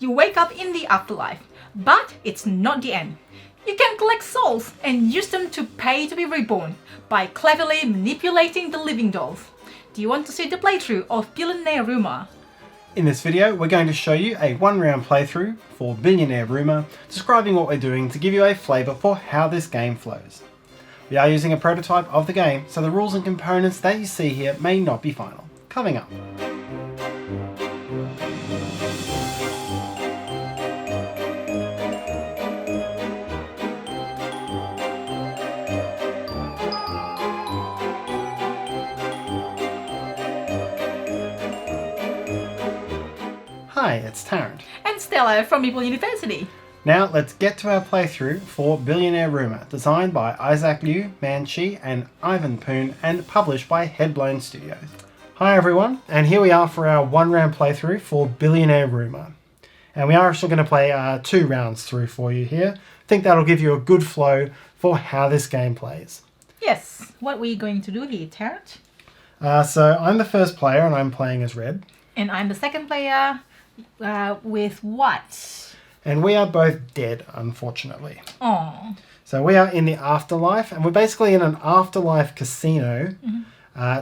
You wake up in the afterlife, but it's not the end. You can collect souls and use them to pay to be reborn by cleverly manipulating the living dolls. Do you want to see the playthrough of Billionaire Rumour? In this video, we're going to show you a one-round playthrough for Billionaire Rumour, describing what we're doing to give you a flavour for how this game flows. We are using a prototype of the game, so the rules and components that you see here may not be final. Coming up. Hi, it's Tarrant. And Stella from Meeple University. Now let's get to our playthrough for Billionaire Rumour, designed by Isaac Liu, Manchi and Ivan Poon and published by Headblown Studios. Hi everyone, and here we are for our one-round playthrough for Billionaire Rumour. And we are actually going to play 2 rounds through for you here. I think that'll give you a good flow for how this game plays. Yes, what were you going to do here, Tarrant? So I'm the first player and I'm playing as red. And I'm the second player with what? And we are both dead, unfortunately. Oh. So we are in the afterlife, and we're basically in an afterlife casino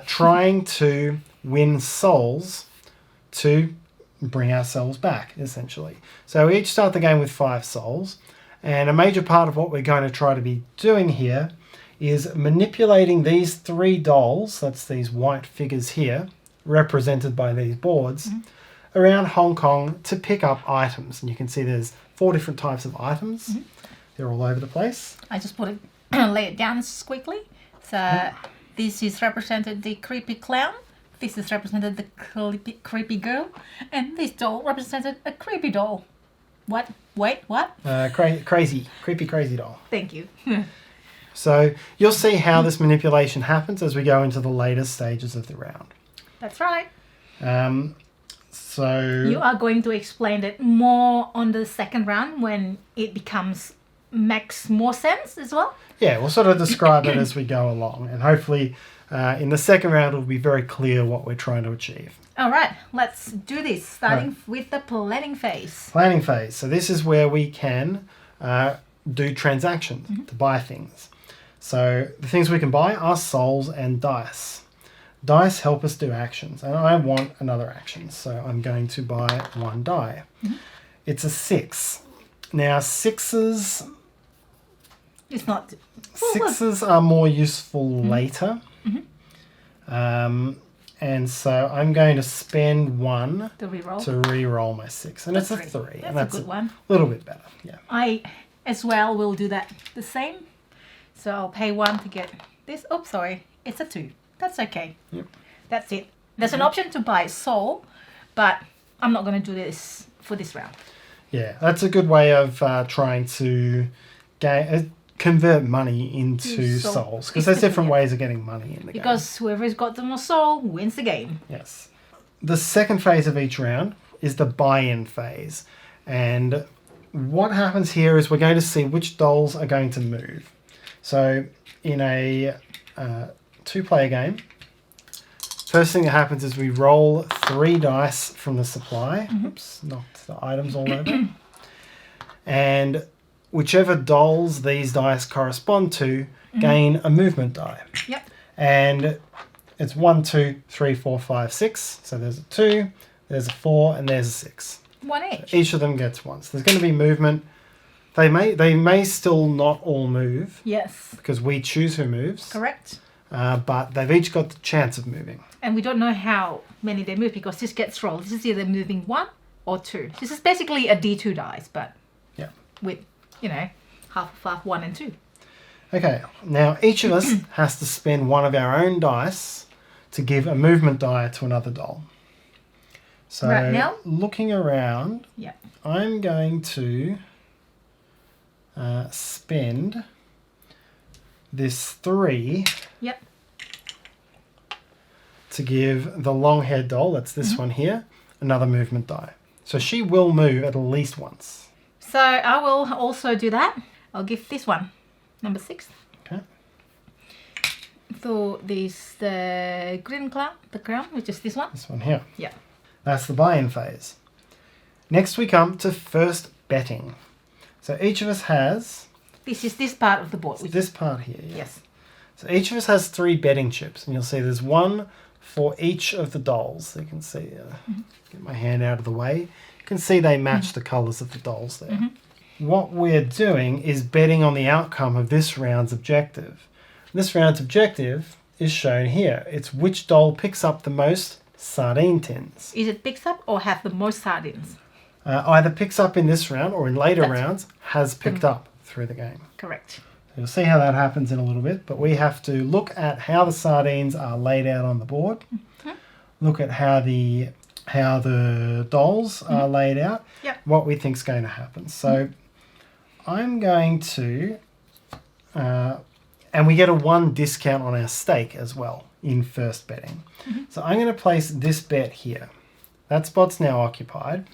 trying to win souls to bring ourselves back, essentially. So we each start the game with 5 souls, and a major part of what we're going to try to be doing here is manipulating these 3 dolls, that's these white figures here, represented by these boards, around Hong Kong to pick up items. And you can see there's 4 different types of items. They're all over the place. I just put it, lay it down quickly. So this is represented the creepy clown. This is represented the creepy girl. And this doll represented a creepy doll. What? Wait, what? Creepy crazy doll. Thank you. So you'll see how this manipulation happens as we go into the later stages of the round. That's right. So you are going to explain it more on the second round when it makes more sense as well? Yeah, we'll sort of describe it as we go along, and hopefully in the second round it'll be very clear what we're trying to achieve. All right, let's do this, starting with the planning phase. Planning phase. So this is where we can do transactions to buy things. So the things we can buy are souls and dice. Dice help us do actions, and I want another action, so I'm going to buy 1 die. It's a 6. Now 6s... It's not... 6s are more useful later. And so I'm going to spend 1 to reroll, re-roll my 6. And it's a 3. That's a good one. A little bit better, yeah. I, as well, will do that the same. So I'll pay 1 to get this. Oh, sorry. It's a 2. That's okay. Yep. That's it. There's an option to buy soul, but I'm not going to do this for this round. Yeah, that's a good way of trying to convert money into souls, because there's different ways of getting money in the game. Because whoever's got the most soul wins the game. Yes. The second phase of each round is the buy-in phase. And what happens here is we're going to see which dolls are going to move. So in a 2-player game, first thing that happens is we roll 3 dice from the supply. Oops, knocked the items all over. And whichever dolls these dice correspond to gain a movement die. Yep. And it's 1, 2, 3, 4, 5, 6. So there's a 2, there's a 4, and there's a 6. 1 each. So each of them gets 1. So there's going to be movement. They may still not all move. Yes. Because we choose who moves. Correct. But they've each got the chance of moving. And we don't know how many they move because this gets rolled. This is either moving 1 or 2. This is basically a D2 dice, but with, half, 1 and 2. Okay, now each of us has to spend 1 of our own dice to give a movement die to another doll. So right now, looking around, yeah, I'm going to spend this 3 yep, to give the long-haired doll, that's this one here, another movement die. So she will move at least once. So I will also do that. I'll give this one, number 6. Okay. So this the green clown, the crown, which is this one. This one here. Yeah. That's the buy-in phase. Next we come to first betting. So each of us has... This is this part of the board. This part here, yeah. Yes. So each of us has 3 betting chips. And you'll see there's one for each of the dolls. So you can see, get my hand out of the way. You can see they match the colours of the dolls there. What we're doing is betting on the outcome of this round's objective. This round's objective is shown here. It's which doll picks up the most sardine tins. Is it picks up or have the most sardines? Either picks up in this round or in later rounds has picked up through the game. Correct. You'll see how that happens in a little bit, but we have to look at how the sardines are laid out on the board. Look at how the dolls are laid out. What we think is going to happen. So I'm going to, and we get a 1 discount on our stake as well in first betting. So I'm going to place this bet here. That spot's now occupied.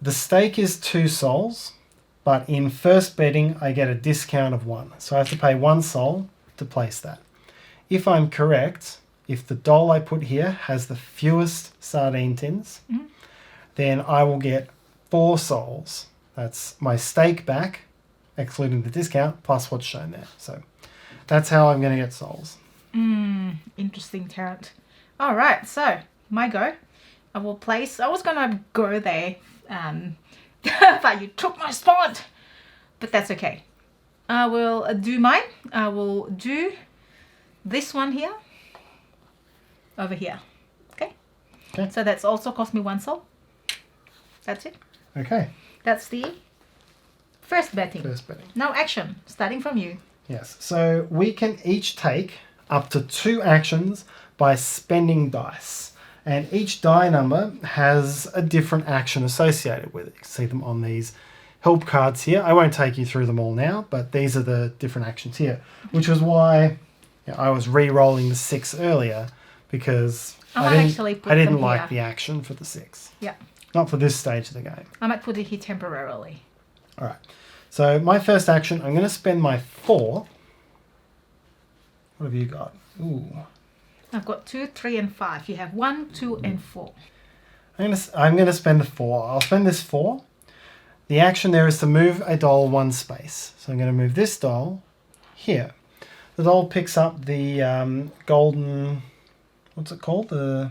The stake is 2 sols, but in first betting I get a discount of 1. So I have to pay 1 sol to place that. If I'm correct, if the doll I put here has the fewest sardine tins, then I will get 4 sols. That's my stake back, excluding the discount, plus what's shown there. So that's how I'm going to get sols. Interesting, Tarrant. All right, so my go. I will place... I was going to go there, but you took my spot. But that's okay. I will do mine. I will do this one here. Over here. Okay? So that's also cost me 1 sol. That's it. Okay. That's the first betting. First betting. Now action, starting from you. Yes. So we can each take up to 2 actions by spending dice. And each die number has a different action associated with it. You can see them on these help cards here. I won't take you through them all now, but these are the different actions here, which was why I was re-rolling the 6 earlier, because I didn't like the action for the 6. Yeah. Not for this stage of the game. I might put it here temporarily. All right. So my first action, I'm going to spend my 4. What have you got? Ooh. I've got 2, 3, and 5. You have 1, 2, and 4. I'm going to spend the 4. I'll spend this 4. The action there is to move a doll 1 space. So I'm going to move this doll here. The doll picks up the golden, what's it called? The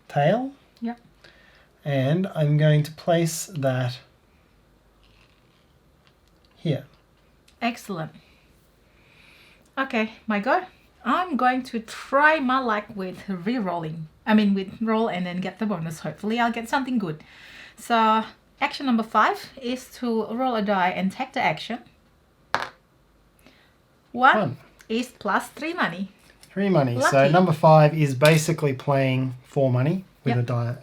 tail? Yeah. And I'm going to place that here. Excellent. Okay, my go. I'm going to try my luck with re-rolling. I mean with roll and then get the bonus. Hopefully I'll get something good. So action number 5 is to roll a die and take the action. 1 is plus 3 money. 3 money. Lucky. So number 5 is basically playing 4 money with a die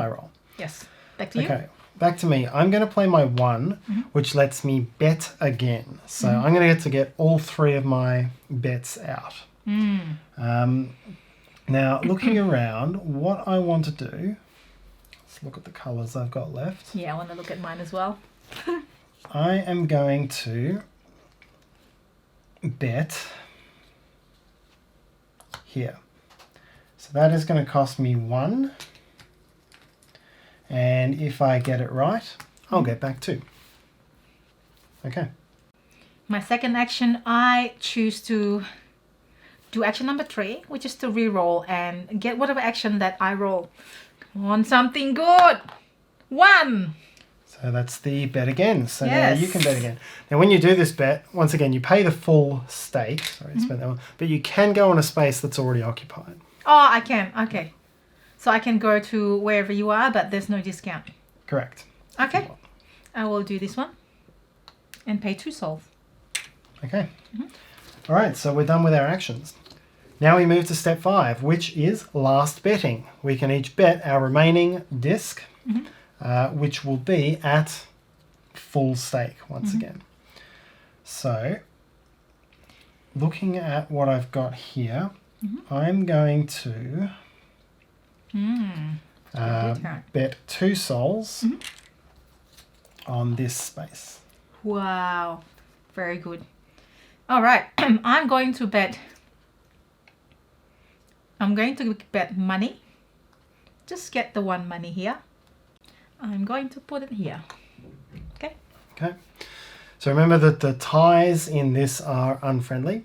roll. Yes. Back to you. Okay. Back to me. I'm going to play my 1, which lets me bet again. So I'm going to get all 3 of my bets out. Now, looking around, what I want to do, let's look at the colours I've got left. Yeah, I want to look at mine as well. I am going to bet here. So that is going to cost me 1. And if I get it right, I'll get back 2. Okay. My second action, I choose to do action number 3, which is to re-roll and get whatever action that I roll. Come on, something good. 1. So that's the bet again. So now you can bet again. Now when you do this bet, once again, you pay the full stake. Sorry, I spent that one. But you can go on a space that's already occupied. Oh, I can. Okay. So I can go to wherever you are, but there's no discount. Correct. Okay. I will do this one and pay 2 sols. Okay. All right, so we're done with our actions. Now we move to step 5, which is last betting. We can each bet our remaining disc, which will be at full stake once again. So, looking at what I've got here, I'm going to bet 2 sols on this space. Wow. Very good. All right. I'm going to bet money. Just get the 1 money here. I'm going to put it here. Okay. Okay. So remember that the ties in this are unfriendly.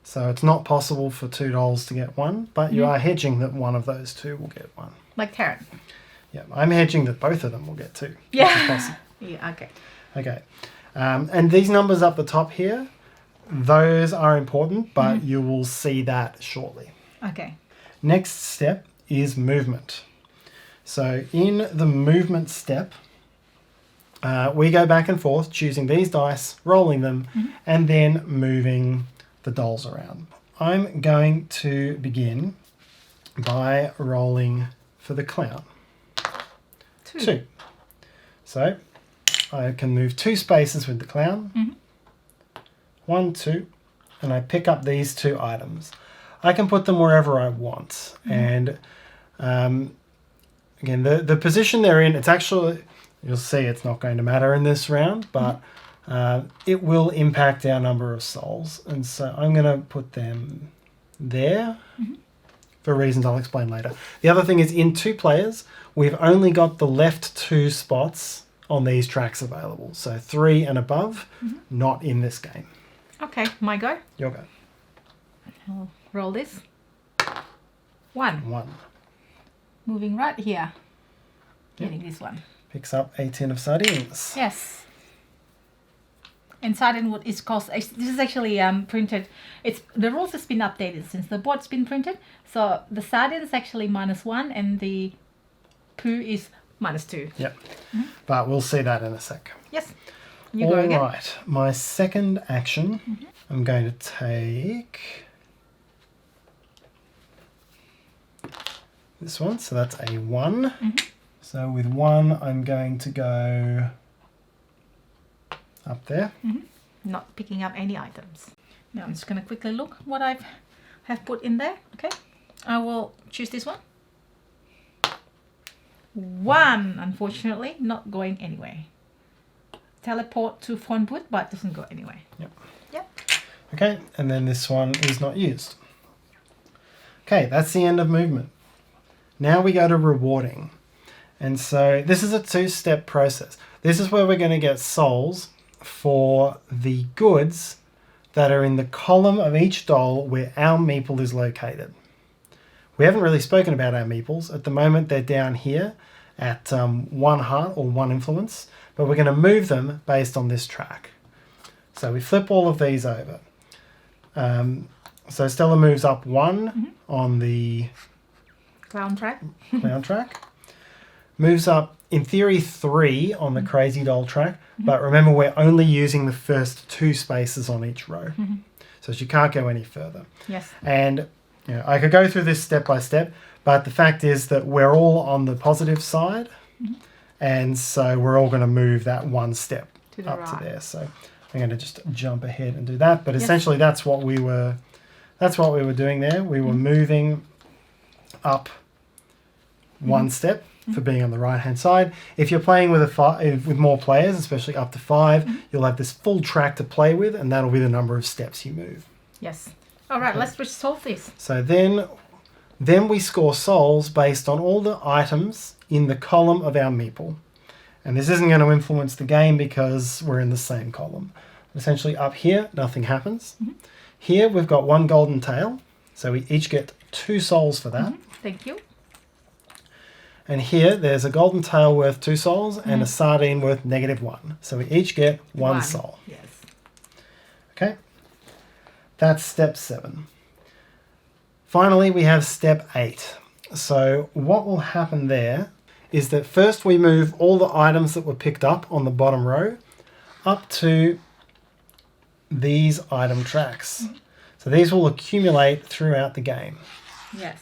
So it's not possible for 2 dolls to get 1, but you are hedging that one of those 2 will get 1. Like Tarrant. Yeah, I'm hedging that both of them will get 2. Yeah. Which is possible. Yeah, okay. Okay. And these numbers up the top here, those are important, but you will see that shortly. Okay. Next step is movement. So in the movement step, we go back and forth choosing these dice, rolling them, and then moving the dolls around. I'm going to begin by rolling for the clown. 2. So I can move 2 spaces with the clown. 1, 2, and I pick up these 2 items. I can put them wherever I want. And again, the position they're in, it's actually, you'll see it's not going to matter in this round, but it will impact our number of souls. And so I'm going to put them there for reasons I'll explain later. The other thing is in 2 players, we've only got the left 2 spots on these tracks available. So 3 and above, not in this game. Okay, my go. Your go. I'll roll this. 1. 1. Moving right here. Getting this one. Picks up a tin of sardines. Yes. And sardine wood is cost. This is actually printed. It's the rules has been updated since the board's been printed. So the sardine is actually -1 and the poo is -2. Yep. But we'll see that in a sec. Yes. You go again. All right. My second action, I'm going to take this one. So that's a 1. So with 1, I'm going to go up there. Not picking up any items. Now I'm just going to quickly look what I have put in there. Okay. I will choose this one. 1, unfortunately, not going anywhere. Teleport to phone booth, but doesn't go anywhere. Yep. Okay, and then this one is not used. Okay, that's the end of movement. Now we go to rewarding. And so this is a 2-step process. This is where we're going to get souls for the goods that are in the column of each doll where our meeple is located. We haven't really spoken about our meeples. At the moment, they're down here at 1 heart or 1 influence, but we're going to move them based on this track. So we flip all of these over. So Stella moves up 1 on the Clown track. clown track. Moves up, in theory, 3 on the crazy doll track. But remember, we're only using the first 2 spaces on each row. So she can't go any further. Yes. And you know, I could go through this step by step, but the fact is that we're all on the positive side. And so we're all going to move that 1 step To the up right. to there. So I'm going to just jump ahead and do that. But essentially that's what we were doing there. We were moving up 1 step for being on the right hand side. If you're playing with with more players, especially up to 5, you'll have this full track to play with, and that'll be the number of steps you move. Yes. All right, let's resolve this. So then we score souls based on all the items in the column of our meeple. And this isn't going to influence the game because we're in the same column. Essentially up here, nothing happens. Here we've got 1 golden tail, so we each get 2 souls for that. Thank you. And here there's a golden tail worth 2 souls and a sardine worth -1. So we each get 1 soul. Yes. Okay, that's step 7. Finally, we have step 8. So what will happen there is that first we move all the items that were picked up on the bottom row up to these item tracks. So these will accumulate throughout the game. Yes.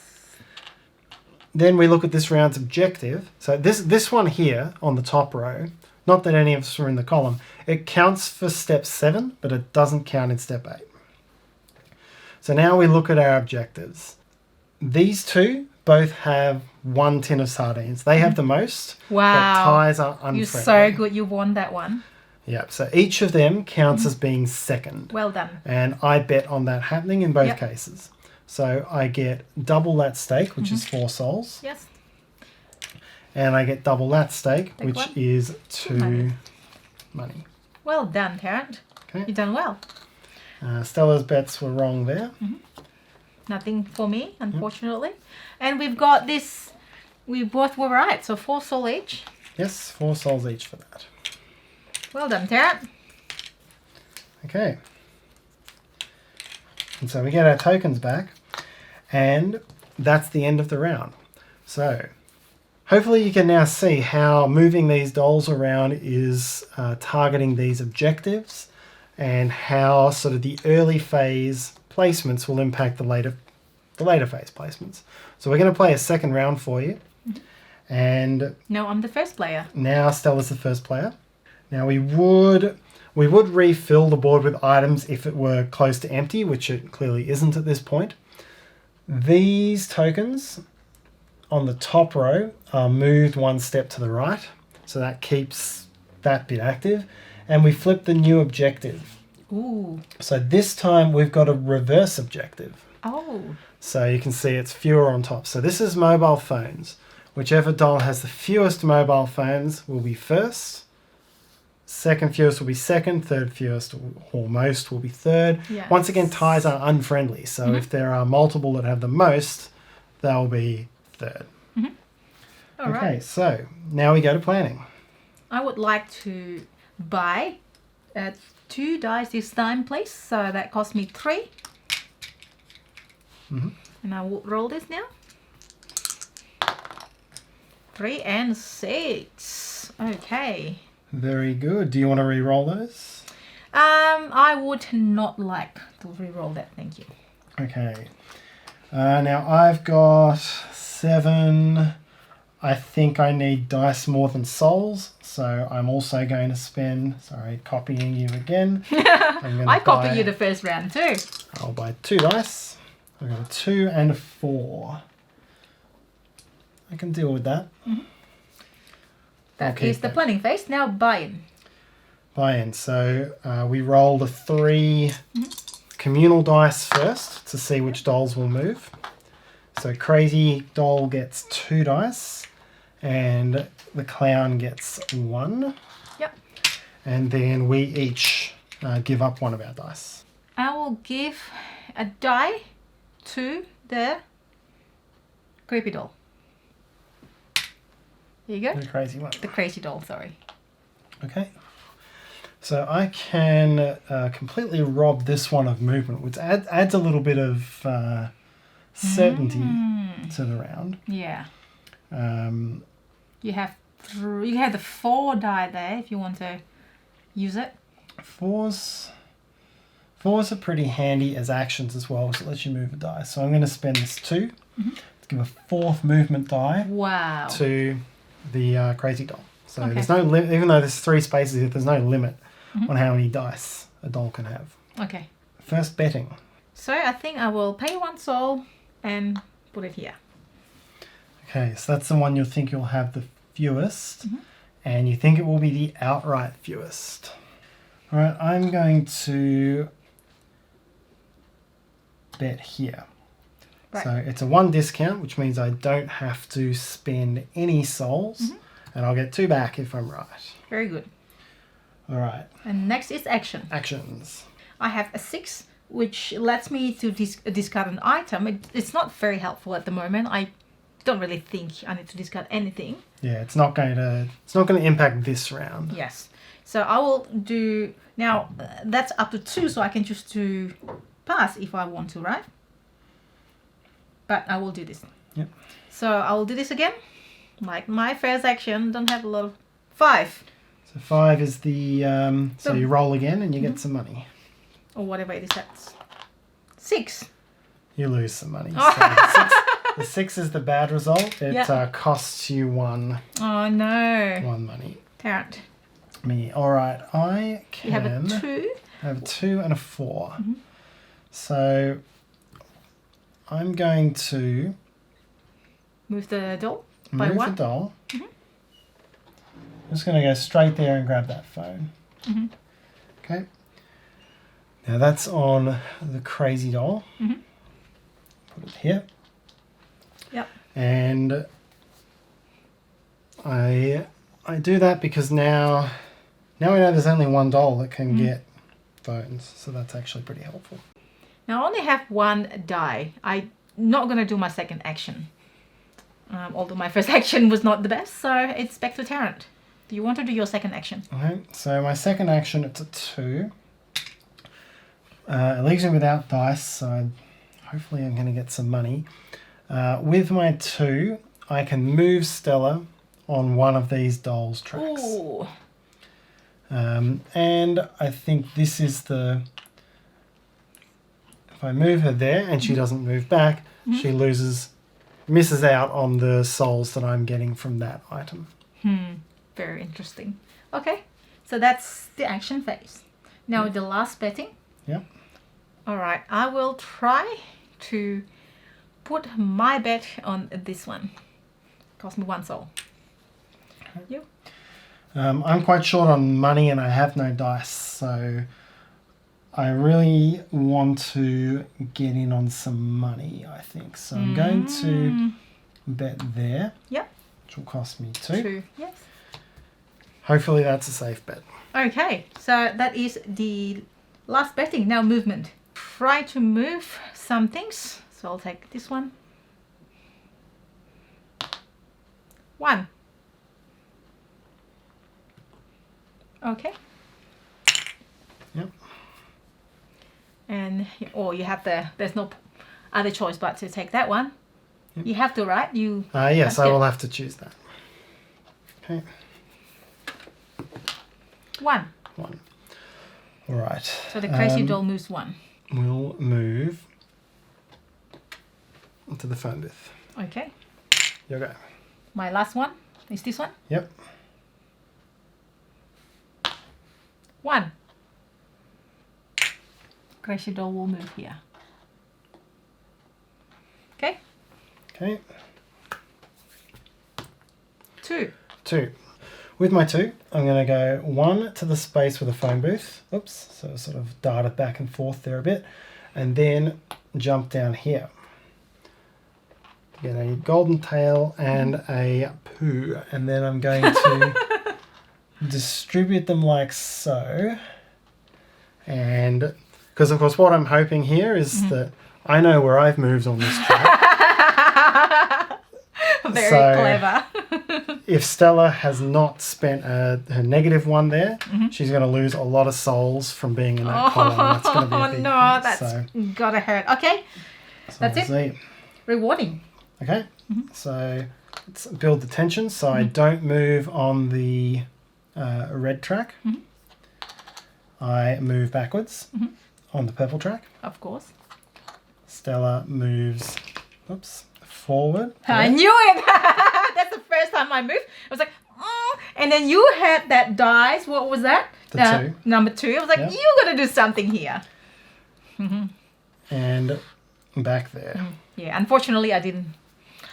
Then we look at this round's objective. So this one here on the top row, not that any of us are in the column, it counts for step 7, but it doesn't count in step 8. So now we look at our objectives. These 2 both have 1 tin of sardines. They have the most, Wow. but ties are unfriendly. You're so good. You won that one. Yep, so each of them counts as being second. Well done. And I bet on that happening in both cases. So I get double that stake, which is 4 souls. Yes. And I get double that stake, Take which one. is 2 money. Well done, Tarrant. Okay. You've done well. Stella's bets were wrong there. Nothing for me, unfortunately. And we've got this. We both were right, so 4 soul each. Yes, 4 souls each for that. Well done, Tarrant. Okay. And so we get our tokens back, and that's the end of the round. So hopefully you can now see how moving these dolls around is targeting these objectives, and how sort of the early phase placements will impact the later phase placements. So we're going to play a second round for you. And No, I'm the first player. now Stella's the first player. Now we would refill the board with items if it were close to empty, which it clearly isn't at this point. These tokens on the top row are moved 1 step to the right, so that keeps that bit active. And we flip the new objective. Ooh. So this time we've got a reverse objective. Oh. So you can see it's fewer on top. So this is mobile phones. Whichever doll has the fewest mobile phones will be first. Second fewest will be second. Third fewest or most will be third. Yes. Once again, ties are unfriendly. So if there are multiple that have the most, they'll be third. All right. Okay, so now we go to planning. I would like to buy 2 dice this time, please. So that cost me 3. And I will roll this now. 3 and 6. Okay. Very good. Do you want to re-roll those? I would not like to re-roll that. Thank you. Okay. Now I've got 7. I think I need dice more than souls, so I'm also going to spend. Sorry, copying you again. I copied you the first round too. I'll buy 2 dice. I've got a 2 and a 4. I can deal with that. That is the planning phase. Now buy-in. Buy-in. So we roll the 3 communal dice first to see which dolls will move. So Crazy Doll gets 2 dice, and the Clown gets 1. Yep. And then we each give up 1 of our dice. I will give a die to the creepy doll. There you go. The crazy one. The crazy doll, sorry. Okay. So I can completely rob this one of movement, which adds a little bit of certainty to the round. Yeah. You have the 4 die there if you want to use it. Fours are pretty handy as actions as well, so it lets you move a die. So I'm going to spend this 2 to give a 4th movement die Wow. to the crazy doll. So Okay. there's no limit, even though there's 3 spaces, there's no limit on how many dice a doll can have. Okay. First betting. So I think I will pay 1 soul and put it here. Okay, so that's the one you'll think you'll have the fewest, and you think it will be the outright fewest. All right, I'm going to bet here. Right. So it's a 1 discount, which means I don't have to spend any souls, and I'll get 2 back if I'm right. Very good. All right, And next is action. actions. I have a 6, which lets me to discard an item. It's not very helpful at the moment. I don't really think I need to discard anything. Yeah, it's not going to impact this round. Yes. So I will do now. That's up to 2, so I can choose to pass if I want to, right? But I will do this. Yep. So I will do this again. Like my first action, don't have a lot of 5 So 5 is the so you roll again and you get some money. or whatever it is. That's 6. You lose some money. So the 6 is the bad result. It costs you 1 Oh no. money. Tarrant. Me. All right, I You have a can 2. have a 2 and a 4. So I'm going to Move the doll by move 1. the doll. I'm just going to go straight there and grab that phone. Okay. Now that's on the crazy doll. Put it here. Yep. And I do that because now I know there's only one doll that can get phones, so that's actually pretty helpful. Now I only have one die. I'm not going to do my second action. Although my first action was not the best, so it's back to Tarrant. Do you want to do your second action? Okay, so my second action, it's a 2. It leaves me without dice, so hopefully I'm going to get some money. With my 2, I can move Stella on one of these dolls' tracks. Ooh. And I think this is the... If I move her there and she doesn't move back, she misses out on the souls that I'm getting from that item. Very interesting. Okay, so that's the action phase. Now the last betting. Yep. All right, I will try to put my bet on this one. Cost me 1 soul. You? I'm quite short on money and I have no dice, so I really want to get in on some money, I think. So I'm going to bet there. Yep. Which will cost me 2. 2, yes. Hopefully that's a safe bet. Okay, so that is the last betting. Now movement. Try to move some things. So I'll take this one. 1. Okay. Yep. And you have there's no other choice but to take that one. Yep. You have to, right? Yes, I will have to choose that. Okay. 1. All right. So the crazy doll moves 1. We'll move to the phone booth. Okay. You go. My last one is this one. Yep. 1. Crazy doll will move here. Okay. Okay. 2. 2. With my 2, I'm going to go 1 to the space with a phone booth. Oops, so sort of darted back and forth there a bit. And then jump down here. Get a golden tail and a poo. And then I'm going to distribute them like so. And because of course what I'm hoping here is that I know where I've moved on this track. Very clever. If Stella has not spent her -1 there, she's going to lose a lot of souls from being in that column. That's going to be a big no, thing, that's gotta hurt. Okay, so that's it. See. Rewarding. Okay, so let's build the tension so I don't move on the red track. I move backwards on the purple track. Of course. Stella moves, forward. I knew it. That's the first time I moved. I was like, and then you had that dice. What was that? The 2. Number 2. I was like, you got to do something here. And back there. Yeah, unfortunately, I didn't.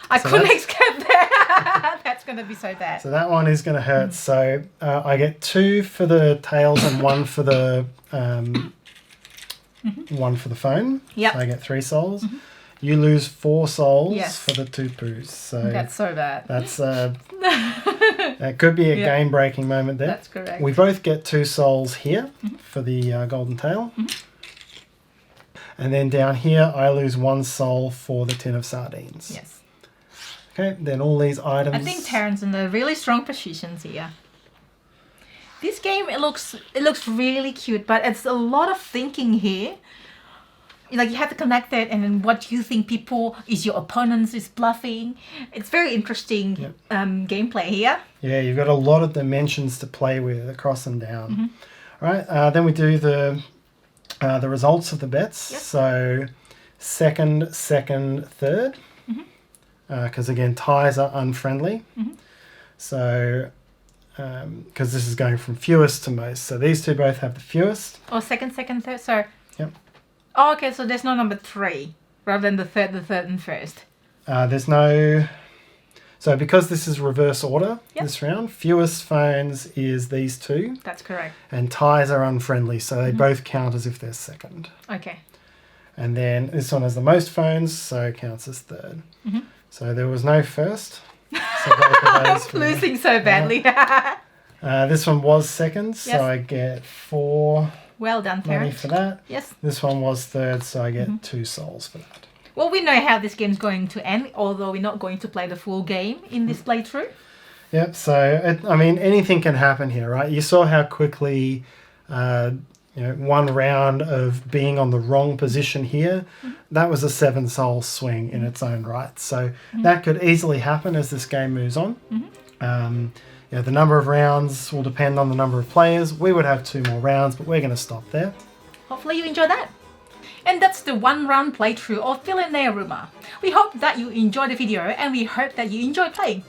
I couldn't escape that. That's going to be so bad. So that one is going to hurt. So I get 2 for the tails and 1 for the 1 for the phone. Yep. So I get 3 souls. You lose 4 souls Yes. for the 2 poos. So That's so bad. that's that could be a game-breaking moment there. That's correct. We both get 2 souls here for the golden tail. And then down here, I lose 1 soul for the tin of sardines. Yes. Okay, then all these items... I think Tarrant's in a really strong positions here. This game, it looks really cute, but it's a lot of thinking here. Like you have to connect it, and then what you think your opponents is bluffing. It's very interesting gameplay here. Yeah, you've got a lot of dimensions to play with across and down. All right, then we do the results of the bets. Yep. So second, third. Because again, ties are unfriendly. So because this is going from fewest to most. So these two both have the fewest. Oh, second, third. So. Yep. Oh, okay. So there's no number 3 rather than the third, and first. There's no. So because this is reverse order this round, fewest phones is these 2. That's correct. And ties are unfriendly, so they both count as if they're second. Okay. And then this one has the most phones, so it counts as third. So there was no first. So both of those for me. Losing so badly. This one was second, so Yes. I get 4 Well done, money Tarrant. for that. Yes. This one was third, so I get 2 souls for that. Well, we know how this game's going to end, although we're not going to play the full game in this playthrough. Yep, so, I mean, anything can happen here, right? You saw how quickly, one round of being on the wrong position here, that was a 7 soul swing in its own right. So that could easily happen as this game moves on. The number of rounds will depend on the number of players. We would have 2 more rounds, but we're going to stop there. Hopefully you enjoy that. And that's the 1-round playthrough of Billionaire Rumour. We hope that you enjoyed the video and we hope that you enjoy playing.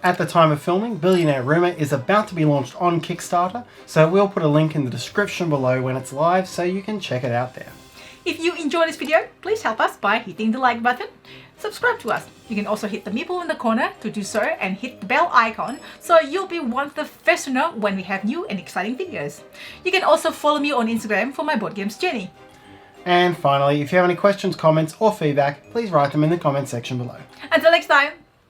At the time of filming, Billionaire Rumour is about to be launched on Kickstarter, so we'll put a link in the description below when it's live so you can check it out there. If you enjoyed this video, please help us by hitting the like button. Subscribe to us. You can also hit the Meeple in the corner to do so and hit the bell icon so you'll be one of the first to know when we have new and exciting videos. You can also follow me on Instagram for my board games journey. And finally, if you have any questions, comments or feedback, please write them in the comment section below. Until next time!